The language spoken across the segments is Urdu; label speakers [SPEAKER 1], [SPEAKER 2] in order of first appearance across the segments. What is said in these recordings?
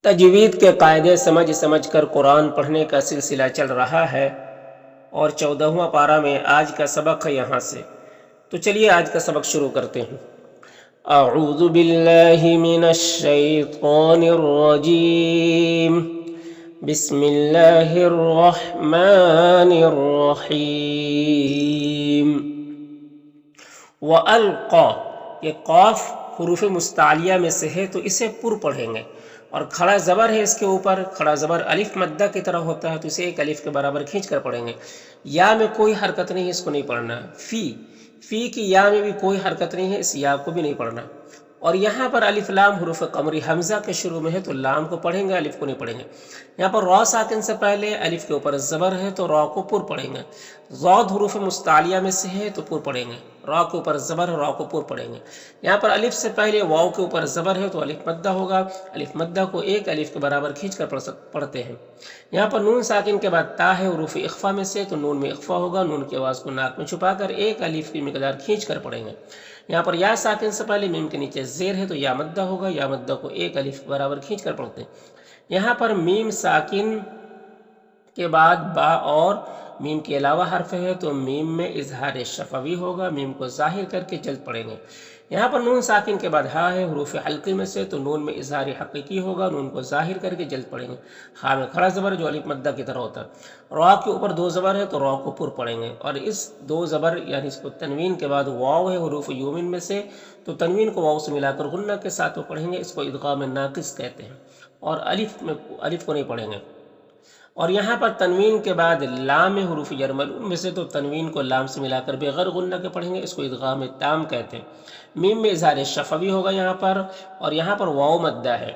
[SPEAKER 1] تجوید کے قاعدے سمجھ سمجھ کر قرآن پڑھنے کا سلسلہ چل رہا ہے اور 14واں پارہ میں آج کا سبق ہے یہاں سے۔ تو چلیے آج کا سبق شروع کرتے ہیں۔ اعوذ باللہ من الشیطان الرجیم، بسم اللہ الرحمن الرحیم۔ وَأَلْقَى، یہ قاف حروف مستعلیہ میں سے ہے تو اسے پر پڑھیں گے، اور کھڑا زبر ہے اس کے اوپر، کھڑا زبر الف مدہ کی طرح ہوتا ہے تو اسے ایک الف کے برابر کھینچ کر پڑھیں گے۔ یا میں کوئی حرکت نہیں ہے، اس کو نہیں پڑھنا۔ فی کی یا میں بھی کوئی حرکت نہیں ہے، اس یا کو بھی نہیں پڑھنا۔ اور یہاں پر الف لام حروف قمری حمزہ کے شروع میں ہے تو لام کو پڑھیں گے، الف کو نہیں پڑھیں گے۔ یہاں پر را ساکن سے پہلے الف کے اوپر زبر ہے تو را کو پر پڑھیں گے۔ ضاد حروف مستعلیہ میں سے ہے تو پر پڑھیں گے، را کے اوپر زبر ہے، را کو پر پڑھیں گے۔ یہاں پر الف سے پہلے واو کے اوپر زبر ہے تو الف مدہ ہوگا، الف مدہ کو ایک الف کے برابر کھینچ کر پڑھتے ہیں۔ یہاں پر نون ساکن کے بعد تا ہے حروف اخفا میں سے تو نون میں اخفا ہوگا، نون کی آواز کو ناک میں چھپا کر ایک الف کی مقدار کھینچ کر پڑھیں گے۔ یہاں پر یا ساکن سے پہلے میم کے نیچے زیر ہے تو یا مدہ ہوگا، یا مدہ کو ایک الف کے برابر کھینچ کر پڑھتے ہیں۔ یہاں پر میم ساکن کے بعد با اور میم کے علاوہ حرف ہے تو میم میں اظہار شفوی ہوگا، میم کو ظاہر کر کے جلد پڑھیں گے۔ یہاں پر نون ساکن کے بعد ہا ہے حروف حلقی میں سے تو نون میں اظہار حقیقی ہوگا، نون کو ظاہر کر کے جلد پڑھیں گے۔ ہا میں کھڑا زبر جو الف مدہ کی طرح ہوتا ہے۔ را کے اوپر دو زبر ہے تو را کو پر پڑھیں گے، اور اس دو زبر یعنی اس کو تنوین کے بعد واو ہے حروف یومن میں سے تو تنوین کو واو سے ملا کر غنہ کے ساتھ وہ پڑھیں گے، اس کو ادغام ناقص کہتے ہیں، اور الف کو نہیں پڑھیں گے۔ اور یہاں پر تنوین کے بعد لام حروف یرملون میں سے تو تنوین کو لام سے ملا کر بغیر غنہ کے پڑھیں گے، اس کو ادغام تام کہتے ہیں۔ میم میں اظہار شفوی ہوگا یہاں پر، اور یہاں پر واو مدہ ہے،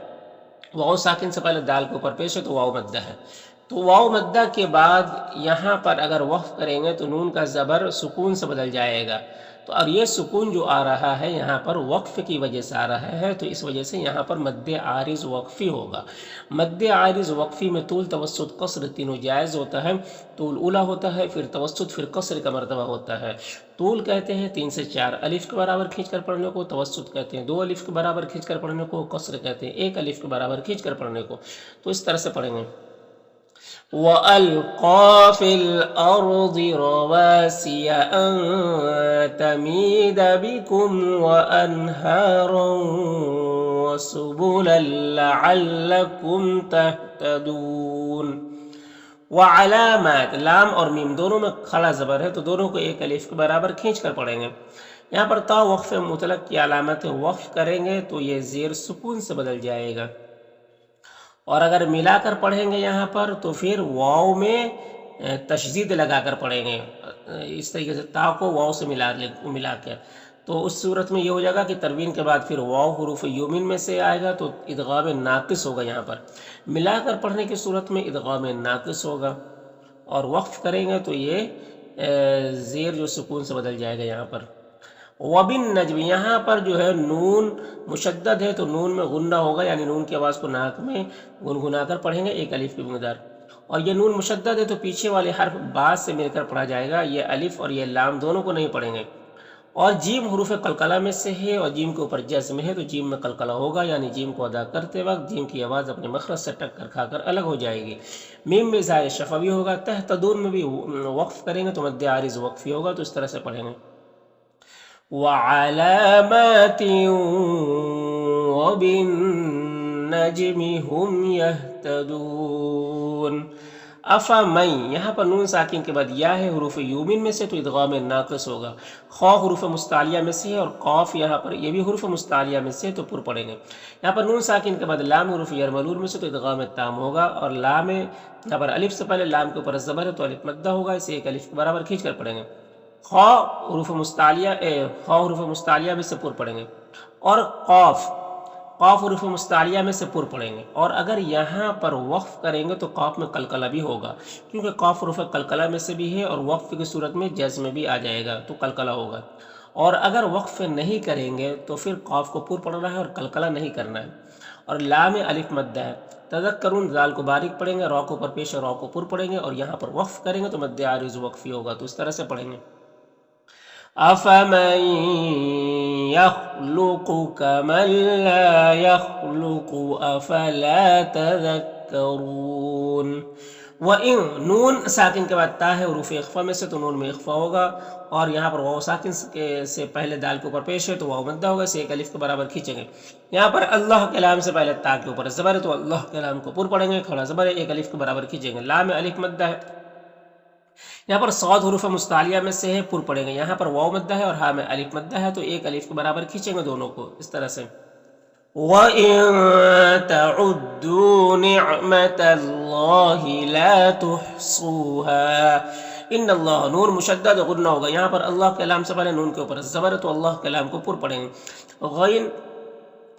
[SPEAKER 1] واو ساکن سے پہلے دال کے اوپر پیش ہے تو واو مدہ ہے۔ تو واو مدہ کے بعد یہاں پر اگر وقف کریں گے تو نون کا زبر سکون سے بدل جائے گا، تو اور یہ سکون جو آ رہا ہے یہاں پر وقف کی وجہ سے آ رہا ہے، تو اس وجہ سے یہاں پر مد عارض وقفی ہوگا۔ مد عارض وقفی میں طول توسط قصر تینوں جائز ہوتا ہے، طول اولا ہوتا ہے، پھر توسط، پھر قصر کا مرتبہ ہوتا ہے۔ طول کہتے ہیں 3 سے 4 الف کے برابر کھینچ کر پڑھنے کو، توسط کہتے ہیں 2 الف کے برابر کھینچ کر پڑھنے کو، قصر کہتے ہیں 1 الف کے برابر کھینچ کر پڑھنے کو۔ تو اس طرح سے پڑھیں گے۔ وَأَلْقَى فِي الْأَرْضِ رَوَاسِيَ أَن تَمِيدَ بِكُمْ وَأَنْهَارًا وَسُبُلًا لَعَلَّكُمْ تَهْتَدُونَ۔ وعلامات، لام اور میم دونوں میں کھڑا زبر ہے تو دونوں کو ایک الف کے برابر کھینچ کر پڑھیں گے۔ یہاں پر تا وقف مطلق کی علامت وقف کریں گے تو یہ زیر سکون سے بدل جائے گا، اور اگر ملا کر پڑھیں گے یہاں پر تو پھر واو میں تشدید لگا کر پڑھیں گے، اس طریقے سے تا کو واو سے ملا کے، تو اس صورت میں یہ ہو جائے گا کہ تنوین کے بعد پھر واو حروف یومن میں سے آئے گا تو ادغام ناقص ہوگا۔ یہاں پر ملا کر پڑھنے کی صورت میں ادغام ناقص ہوگا، اور وقف کریں گے تو یہ زیر جو سکون سے بدل جائے گا یہاں پر۔ وَبِالنَّجْمِ، یہاں پر جو ہے نون مشدد ہے تو نون میں غنہ ہوگا، یعنی نون کی آواز کو ناک میں گنگنا کر پڑھیں گے ایک الف کی مقدار، اور یہ نون مشدد ہے تو پیچھے والے حرف با سے مل کر پڑھا جائے گا، یہ الف اور یہ لام دونوں کو نہیں پڑھیں گے۔ اور جیم حروف قلقلہ میں سے ہے اور جیم کے اوپر جزم ہے تو جیم میں قلقلہ ہوگا، یعنی جیم کو ادا کرتے وقت جیم کی آواز اپنے مخرج سے ٹکر کھا کر الگ ہو جائے گی۔ میم میں اظہار شفوی ہوگا، تہتدون میں بھی وقف کریں گے تو مد عارض وقفی ہوگا، تو اس طرح سے پڑھیں گے۔ وَعَلَامَاتٍ وَبِالنَّجْمِ هُمْ يَهْتَدُونَ۔ افمن، یہاں پر نون ساکن کے بعد یا ہے حروف یومن میں سے تو ادغام ناقص ہوگا۔ خا حروف مستعلیہ میں سے ہے اور قاف یہاں پر یہ بھی حروف مستعلیہ میں سے تو پر پڑھیں گے۔ یہاں پر نون ساکن کے بعد لام حروف یرملون میں سے تو ادغام تام ہوگا، اور لام یہاں پر الف سے پہلے لام کے اوپر زبر ہے تو الف مدہ ہوگا، اسے ایک الف کے برابر کھینچ کر پڑھیں گے۔ خا حروف مستعلیہ میں سے پر پڑھیں گے، اور قاف حروف مستعلیہ میں سے پر پڑھیں گے، اور اگر یہاں پر وقف کریں گے تو قاف میں قلقلہ بھی ہوگا، کیونکہ قاف حروف قلقلہ میں سے بھی ہے اور وقف کی صورت میں جزم میں بھی آ جائے گا تو قلقلہ ہوگا۔ اور اگر وقف نہیں کریں گے تو پھر قاف کو پر پڑھنا ہے اور قلقلہ نہیں کرنا ہے۔ اور لام الف مدہ ہے، تذکرون ذال کو باریک پڑھیں گے، را کو پر پیش ہے، را کو پر پڑھیں گے، اور یہاں پر وقف کریں گے تو مد عارض وقفی ہوگا، تو اس طرح سے پڑھیں گے۔ أَفَمَن يخلق كمن لا يخلق أفلا تذكرون. وَإِن نون ساکن کے بعد تا ہے حروف اخفا میں سے تو نون میں اخفا ہوگا، اور یہاں پر واو ساکن سے پہلے دال کے اوپر پیش ہے تو واو مدہ ہوگا، اسے ایک الف کے برابر کھینچیں گے. یہاں پر اللہ کے لام سے پہلے تا کے اوپر زبر ہے تو اللہ کے لام کو پر پڑھیں گے، کھڑا زبر ہے، ایک الف کے برابر کھینچیں گے. لام الف مدہ ہے. یہاں پر صاد حروف مستعلیہ میں سے ہے، پر پڑھیں گے. یہاں پر واو مدہ ہے اور ہاں میں الف مدہ ہے تو ایک الف کے برابر کھینچیں گے دونوں کو اس طرح سے. وَإِن تَعُدُّوا نِعْمَةَ اللَّهِ لَا تُحْصُوهَا. ان اللہ نون مشدد غنہ ہوگا، یہاں پر اللہ کے لام سے پہلے نون کے اوپر زبر ہے تو اللہ کے لام کو پر پڑھیں گے. غین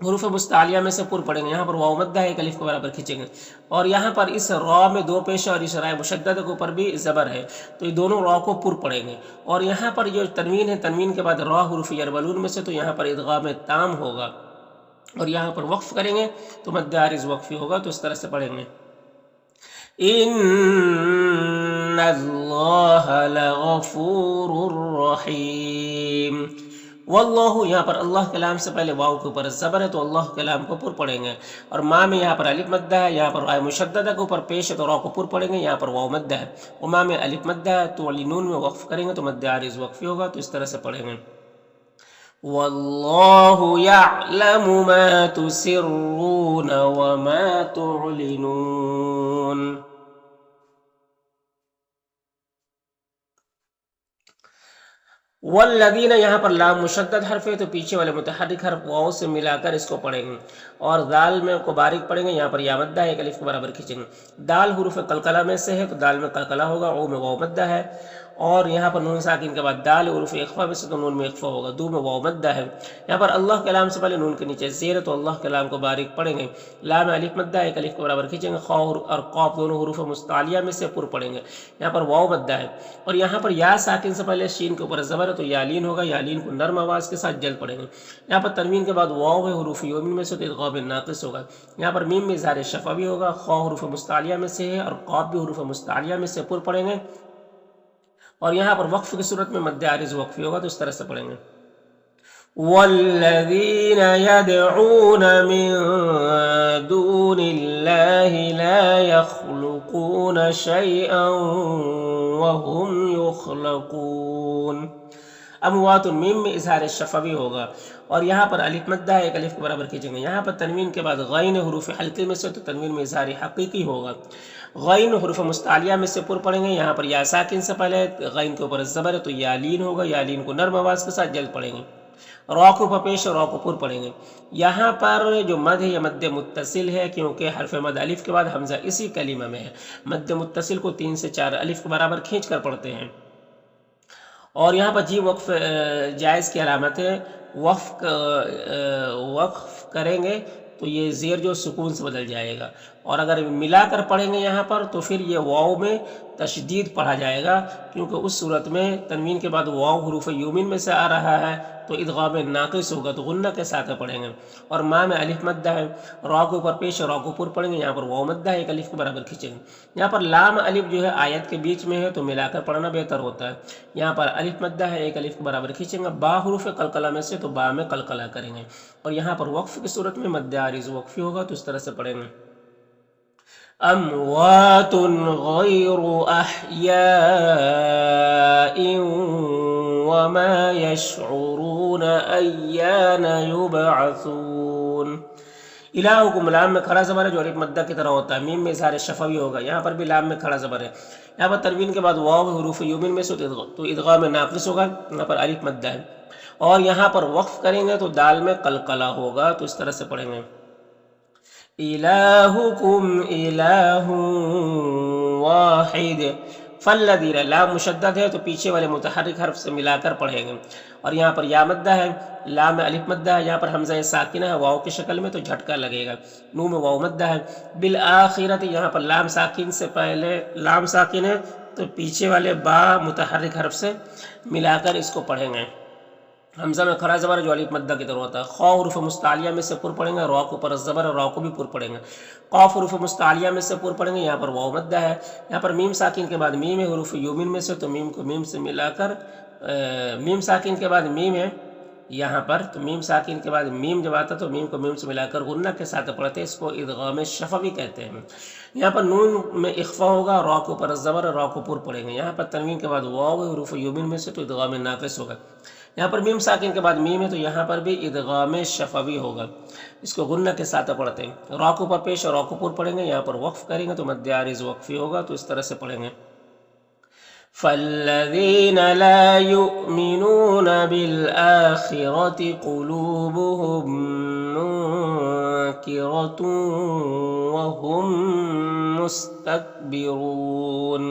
[SPEAKER 1] حروف مستعلیہ میں سے پر پڑھیں گے، یہاں پر واو مدہ ہے، ایک الف کے برابر کھینچیں گے. اور یہاں پر اس را میں دو پیش اور اس رائے مشدد کے اوپر بھی زبر ہے تو یہ دونوں را کو پر پڑھیں گے. اور یہاں پر جو تنوین ہے، تنوین کے بعد را حروف یربلون میں سے تو یہاں پر ادغام تام ہوگا، اور یہاں پر وقف کریں گے تو مد عارض وقفی ہوگا تو اس طرح سے پڑھیں گے. ان اللہ لغفور رحیم. واللہ یہاں پر اللہ کے لام سے پہلے واو کے اوپر زبر ہے تو اللہ کے لام کو پر پڑھیں گے. اور ماں میں یہاں پر الف مدہ ہے، یہاں پر رائے مشددہ کے اوپر پیش ہے تو را کو پر پڑھیں گے، یہاں پر واو مدہ ہے. وما میں الف مدہ ہے تو علی نون میں وقف کریں گے تو مد عارض وقفی ہوگا تو اس طرح سے پڑھیں گے. واللہ یعلم ما تسرون وما تعلنون. والذین یہاں پر لام مشدد حرف ہے تو پیچھے والے متحرک حرف واو سے ملا کر اس کو پڑھیں گے، اور دال میں کو باریک پڑھیں گے، یہاں پر یا مدہ ہے، ایک الف کے برابر کھینچیں گے. دال حروف قلقلہ میں سے ہے تو دال میں قلقلہ ہوگا، او میں واو مدہ ہے. اور یہاں پر نون ساکن کے بعد دال حروف اخفا میں سے تو نون میں اخفا ہوگا، دو میں واو مدہ ہے. یہاں پر اللہ کے لام سے پہلے نون کے نیچے زیر ہے تو اللہ کے لام کو باریک پڑھیں گے. لام الف مدہ ہے، ایک الف کے برابر کھینچیں گے. خا اور قاف دونوں حروف مستعلیہ میں سے پر پڑھیں گے، یہاں پر واو مدہ ہے. اور یہاں پر یا ساکن سے پہلے شین کے اوپر زبر ہے تو یالین ہوگا، یالین کو نرم آواز کے ساتھ جل پڑھیں گے. یہاں پر تنوین کے بعد واو ہے، حروف یومین میں سے تو ادغام ناقص ہوگا. یہاں پر میم میں اظہار شفوی ہوگا، خا حروف مستعلیہ میں سے ہے اور قاف بھی حروف مستعلیہ میں سے پر پڑھیں گے. اور یہاں پر وقف کی صورت میں مد عارض وقفی ہوگا تو اس طرح سے پڑھیں گے. والذین یدعون من دون اللہ لا یخلقون شیئا وهم یخلقون. اموات میم میں اظہار شفوی ہوگا، اور یہاں پر الف مدہ ہے، ایک الف کے برابر کھینچیں گے. یہاں پر تنوین کے بعد غین حروف حلقے میں سے تو تنوین میں اظہار حقیقی ہوگا. غین حروف مستعلیہ میں سے پر پڑھیں گے، یہاں پر یا ساکن سے پہلے غین کے اوپر زبر ہے تو یالین ہوگا، یالین کو نرم آواز کے ساتھ جلد پڑھیں گے. را کو پیش اور را کو پر پڑھیں گے. یہاں پر جو مد ہے یہ مد متصل ہے، کیونکہ حرف مد الف کے بعد حمزہ اسی کلمہ میں ہے. مد متصل کو 3 سے 4 الف کے برابر کھینچ کر پڑھتے ہیں. اور یہاں پر جی وقف جائز کی علامت ہے. وقف کریں گے تو یہ زیر جو سکون سے بدل جائے گا، اور اگر ملا کر پڑھیں گے یہاں پر تو پھر یہ واو میں تشدید پڑھا جائے گا، کیونکہ اس صورت میں تنوین کے بعد واو حروف یومین میں سے آ رہا ہے تو ادغام ناقص ہوگا تو غنہ کے ساتھ پڑھیں گے. اور ماں میں الف مدہ ہے، را کو اوپر پیش اور را کو پر پڑھیں گے، یہاں پر واو مدہ ہے، ایک الف کے برابر کھینچیں گے. یہاں پر لام الف جو ہے آیت کے بیچ میں ہے تو ملا کر پڑھنا بہتر ہوتا ہے. یہاں پر الف مدہ ہے، ایک الف کے برابر کھینچیں گے. با حروف قلقلہ میں سے تو با میں قلقلہ کریں گے، اور یہاں پر وقف کی صورت میں مد عارض وقفی ہوگا تو اس طرح سے پڑھیں گے. اموات غیر احیاء وما یشعرون ایان یبعثون. الہکم لام میں کھڑا زبر ہے جو الف مدہ کی طرح ہوتا ہے. میم میں اظہار شفوی ہوگا، یہاں پر بھی لام میں کھڑا زبر ہے. یہاں پر تنوین کے بعد واو حروف یومین میں سے تو ادغام ناقص ہوگا، یہاں پر الف مدہ ہے. اور یہاں پر وقف کریں گے تو دال میں قلقلہ ہوگا تو اس طرح سے پڑھیں گے. الہکم الہ واحد. فالذین لام مشدد ہے تو پیچھے والے متحرک حرف سے ملا کر پڑھیں گے. اور یہاں پر یا مدہ ہے، لام میں الف مدہ ہے، یہاں پر حمزہ ساکنہ ہے واو کی شکل میں تو جھٹکا لگے گا. نون میں واو مدہ ہے. بالآخرۃ یہاں پر لام ساکن سے پہلے لام ساکن ہے تو پیچھے والے با متحرک حرف سے ملا کر اس کو پڑھیں گے. حمزہ میں کھڑا زبر جو الف مدہ کی طرح ہوتا ہے. خا حروف مستعلیہ میں سے پر پڑھیں گے، را کو پر زبر اور را کو بھی پر پڑھیں گے. قاف حروف مستعلیہ میں سے پر پڑھیں گے، یہاں پر واو مدہ ہے. یہاں پر میم ساکن کے بعد میم ہے حروف یومین میں سے تو میم کو میم سے ملا کر میم ساکن کے بعد میم ہے یہاں پر تو میم ساکن کے بعد میم جب آتا تو میم کو میم سے ملا کر غنہ کے ساتھ پڑھتے ہیں، اس کو ادغام شفوی کہتے ہیں۔ یہاں پر نون میں اخفا ہوگا، را کے اوپر زبر، را کو پر پڑھیں گے۔ یہاں پر تنوین کے بعد واو حروف یومین میں سے تو ادغام ناقص ہوگا۔ یہاں پر میم ساکن کے بعد میم ہے تو یہاں پر بھی ادغام شفوی ہوگا، اس کو غنہ کے ساتھ پڑھتے ہیں۔ را کے اوپر پیش اور را کو پر پڑھیں گے، یہاں پر وقف کریں گے تو مد عارض وقفی ہوگا، تو اس طرح سے پڑھیں گے۔ فالذین لا یؤمنون بالآخرة قلوبهم منکرة وهم مستکبرون۔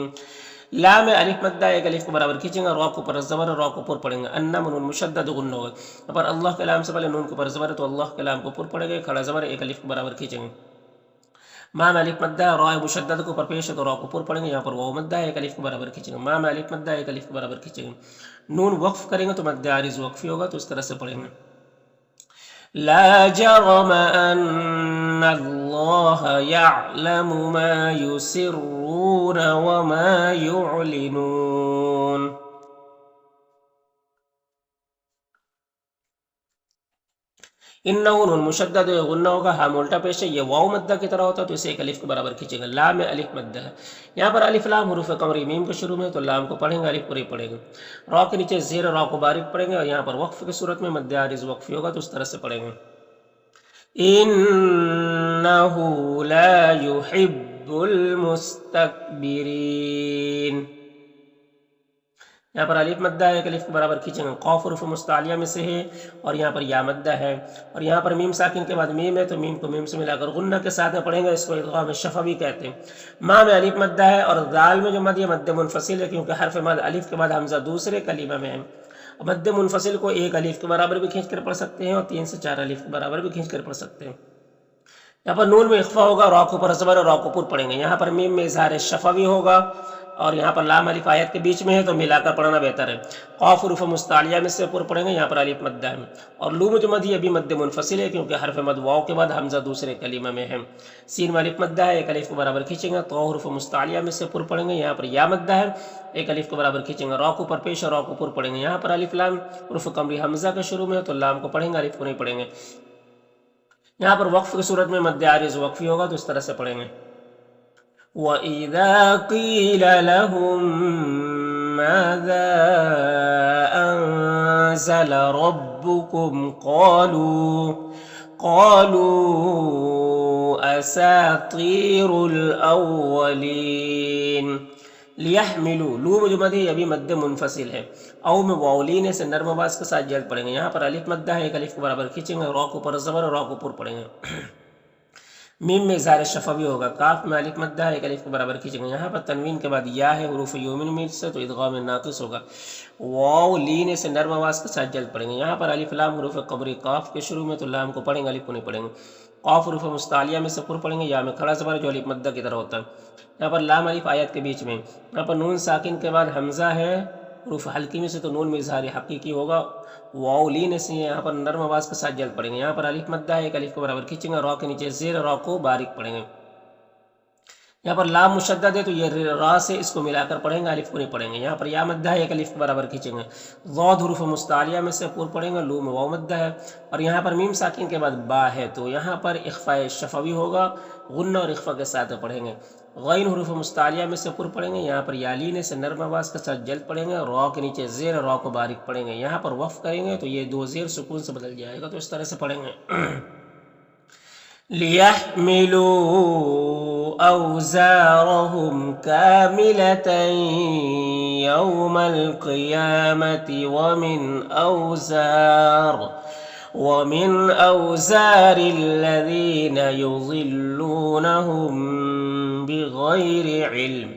[SPEAKER 1] لام الف مدہ ایک الف کو برابر کھینچیں گے، را کو پر زبر، را کو پر پڑھیں گے۔ ان نون مشدد غنہ ہوگا، پر اللہ کے لام سے پہلے نون کو پر زبر تو اللہ کے لام کو پر پڑھیں گے، کھڑا زبر ایک الف کو برابر کھینچیں گے۔ مام الف مدہ را مشدد کو پر پیش ہے تو را کو پر پڑھیں گے، یہاں پر واو مدہ ایک الف کو برابر کھینچیں گے۔ مام الف مدہ ایک الف کو برابر کھینچیں گے، نون وقف کریں گے تو مد عارض وقفی ہوگا، تو اس طرح سے پڑھیں گے۔ لا جرم ان اللہ یعلم ما یسرون وما یعلنون۔ انہو نون مشدد غنہ ہوگا، ہاں الٹا پیش ہے، یہ واو مدہ کی طرح ہوتا ہے تو اسے ایک الف کے برابر کھینچیں گے۔ لام میں الف مدہ ہے، یہاں پر الف لام حروف قمری میم کے شروع میں تو لام کو پڑھیں گے، الف پوری پڑھیں گے۔ را کے نیچے زیر را کو باریک پڑھیں گے، اور یہاں پر وقف کی صورت میں مد عارض وقفی ہوگا، تو اس طرح سے پڑھیں گے۔ انہو لا یحب المستکبرین۔ یہاں پر الف مدہ ہے، ایک الف کے برابر کھینچیں گے۔ قاف حروف مستعلیہ میں سے ہے، اور یہاں پر یا مدہ ہے، اور یہاں پر میم ساکن کے بعد میم ہے تو میم کو میم سے ملا کر غنہ کے ساتھ میں پڑھیں گے، اس کو ادغام شفوی کہتے ہیں۔ ماں میں الف مدہ ہے، اور دال میں جو مد یہ مد منفصل ہے، کیونکہ حرف مد الف کے بعد حمزہ دوسرے کلمہ میں ہے۔ مد منفصل کو ایک الف کے برابر بھی کھینچ کر پڑھ سکتے ہیں، اور 3 سے 4 الف کے برابر بھی کھینچ کر پڑھ سکتے ہیں۔ یہاں پر نون میں اخفا ہوگا، را کو پر زبر اور را کو پر پڑھیں گے۔ یہاں پر میم میں اظہار شفوی ہوگا، اور یہاں پر لام الف آیت کے بیچ میں ہے تو ملا کر پڑھنا بہتر ہے۔ قاف حروف مستعلیہ میں سے پر پڑھیں گے، یہاں پر الف مدہ ہے، اور لوم جو مد یہ بھی مد منفصل ہے، کیونکہ حرف مد واو کے بعد حمزہ دوسرے کلمہ میں ہے۔ سین میں الف مدہ ہے، ایک الف کو برابر کھینچیں گے۔ تو حروف مستعلیہ میں سے پر پڑھیں گے، یہاں پر یا مدہ ہے، ایک الف کو برابر کھینچیں گے۔ را کو پر پیش اور را کو پر پڑھیں گے، یہاں پر الف لام حروف قمری حمزہ کے شروع میں ہے تو لام کو پڑھیں گے، الف کو نہیں پڑھیں گے۔ یہاں پر وقف کی صورت میں مد عارض وقفی ہوگا، تو اس طرح سے پڑھیں گے۔ وَإِذَا قِيلَ لَهُم مَاذَا أَنزَلَ رَبُّكُمْ قَالُوا أَسَاطِيرُ الْأَوَّلِينَ۔ لِيَحْمِلُوا لوم جو مد ہے یہ بھی مد منفصل ہے، او میں واولین سے نرم آواز کے ساتھ جلد پڑھیں گے۔ یہاں پر الف مدہ ہے، ایک الف کے برابر کھینچیں گے، را کو پر زبر اور را کو پر پڑھیں گے۔ میم میں اظہار شفوی ہوگا، کاف میں الف مدہ ہے، ایک الف کے برابر کھینچیں گے۔ یہاں پر تنوین کے بعد یا ہے حروف یومین میں سے تو ادغام ناقص ہوگا، واو لین سے نرم آواز کے ساتھ جلد پڑھیں گے۔ یہاں پر الف لام حروف قمری قاف کے شروع میں تو لام کو پڑھیں گے، الف کو نہیں پڑھیں گے۔ قاف حروف مستعلیہ میں سے پر پڑھیں گے، یا میں کھڑا زبر جو الف مدہ کی طرح ہوتا ہے۔ یہاں پر لام الف آیت کے بیچ میں، یہاں پر نون ساکن کے بعد حمزہ ہے حروف حلقی میں سے تو نون میں اظہار حقیقی ہوگا، واو لین سے یہاں پر نرم آواز کے ساتھ جلد پڑھیں گے۔ یہاں پر الف مدہ ہے، ایک الف کے برابر کھینچیں گے، را کے نیچے زیر را کو باریک پڑھیں گے۔ یہاں پر لام مشدد ہے تو یہ را سے اس کو ملا کر پڑھیں گے، الف کو نہیں پڑھیں گے۔ یہاں پر یا مدہ ہے، ایک الف کے برابر کھینچیں گے۔ ضاد حروف مستعلیہ میں سے پر پڑھیں گے، لوم واو مدہ ہے، اور یہاں پر میم ساکن کے بعد با ہے تو یہاں پر اخفاء شفوی ہوگا، غنہ اور اخفاء کے ساتھ پڑھیں گے۔ غین حروف مستعلیہ میں سے پر پڑھیں گے، یہاں پر یالین سے نرم آواز کے ساتھ جلد پڑھیں گے، را کے نیچے زیر را کو باریک پڑھیں گے۔ یہاں پر وقف کریں گے تو یہ دو زیر سکون سے بدل جائے گا، تو اس طرح سے پڑھیں گے۔ لِيَحْمِلُوا أَوْزَارَهُمْ كَامِلَةً يَوْمَ الْقِيَامَةِ وَمِنْ أَوْزَارِ الَّذِينَ يُضِلُّونَهُمْ بِغَيْرِ عِلْمٍ۔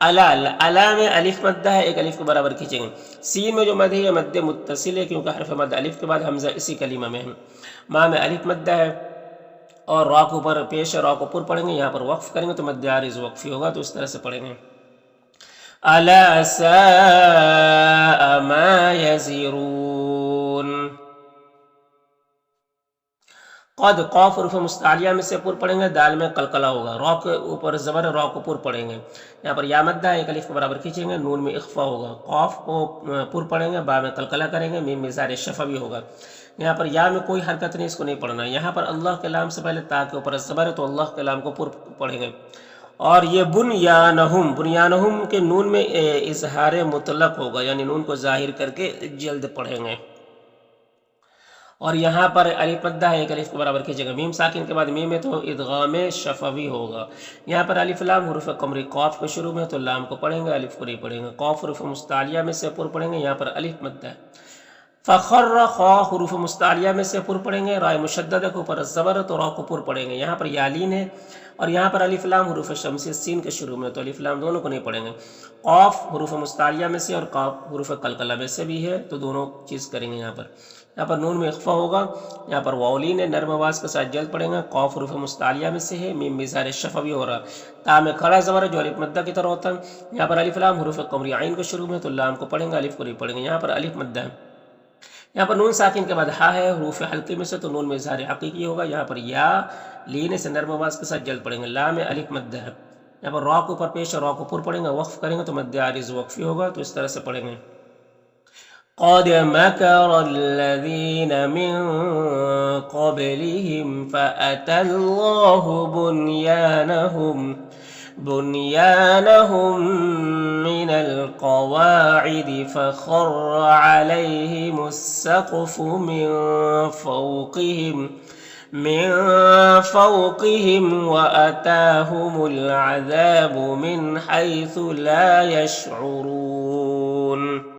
[SPEAKER 1] الا میں الف مدہ ہے، ایک الف کے برابر کھینچیں گے۔ سین میں جو مد ہے یہ مد متصل ہے، کیونکہ حرف مد الف کے بعد حمزہ اسی کلمہ میں ہے۔ ماں میں الف مدہ ہے، اور را کو پر پیش را کو پر پڑھیں گے، یہاں پر وقف کریں گے تو مد عارض وقفی ہوگا، تو اس طرح سے پڑھیں گے۔ الا ساء ما یزرون۔ قد قاف حروف مستعلیہ میں سے پر پڑھیں گے، دال میں قلقلہ ہوگا، را کے اوپر زبر ہے، را کو پر پڑھیں گے، یہاں پر یا مدہ ایک الف کے برابر کھینچیں گے، نون میں اخفا ہوگا، قاف کو پر پڑھیں گے، با میں قلقلہ کریں گے، میم میں زار شفوی ہوگا، یہاں پر یا میں کوئی حرکت نہیں، اس کو نہیں پڑھنا، یہاں پر اللہ کے لام سے پہلے تا کے اوپر زبر ہے تو اللہ کے لام کو پر پڑھیں گے، اور یہ بنیانہم، بنیانہم کے نون میں اظہار مطلق ہوگا، یعنی نون کو ظاہر کر کے جلد پڑھیں گے، اور یہاں پر الف مدہ ہے، ایک الف کے برابر کھینچے گا، میم ساکن کے بعد میم ہے تو ادغام شفوی ہوگا، یہاں پر الف لام حروف قمری قاف کے شروع میں تو لام کو پڑھیں گے، الف کو نہیں پڑھیں گے، قاف حروف مستعلیہ میں سے پر پڑھیں گے، یہاں پر الف مدہ ہے، فخر خا حروف مستعلیہ میں سے پر پڑھیں گے، رائے مشددہ کے اوپر زبر تو را کو پر پڑھیں گے، یہاں پر یالین ہے، اور یہاں پر الف لام حروف شمسی سین کے شروع میں تو الف لام دونوں کو نہیں پڑھیں گے، قاف حروف مستعلیہ میں سے اور قاف حروف قلقلہ میں سے بھی ہے تو دونوں چیز کریں گے، یہاں پر نون میں اخفا ہوگا، یہاں پر واولین ہے، نرم آواز کے ساتھ جلد پڑھیں گے، قاف حروف مستعلیہ میں سے ہے، میم مزار شفوی ہو رہا، تا میں کھڑا زبر ہے جو الف مدہ کی طرح ہوتا ہے، یہاں پر الف لام حروف قمری عین کے شروع میں تو لام کو پڑھیں گے، الف کو نہیں پڑھیں گے، یہاں پر الف مدہ ہے، یہاں پر نون ساکن کے بعد ہا ہے حروف حلقے میں سے تو نون میں اظہار حقیقی ہوگا، یہاں پر یا لین سے نرم آواز کے ساتھ جلد پڑھیں گے، لا میں الف مدہ ہے، یہاں پر را کو اوپر پیش اور را کو پر پڑھیں گے، وقف کریں گے تو مد عارض وقفی ہوگا، تو اس طرح سے پڑھیں گے، قد مكر الذين من قبلهم فأتى الله بنيانهم من القواعد فخر عليهم السقف من فوقهم وأتاهم العذاب من حيث لا يشعرون.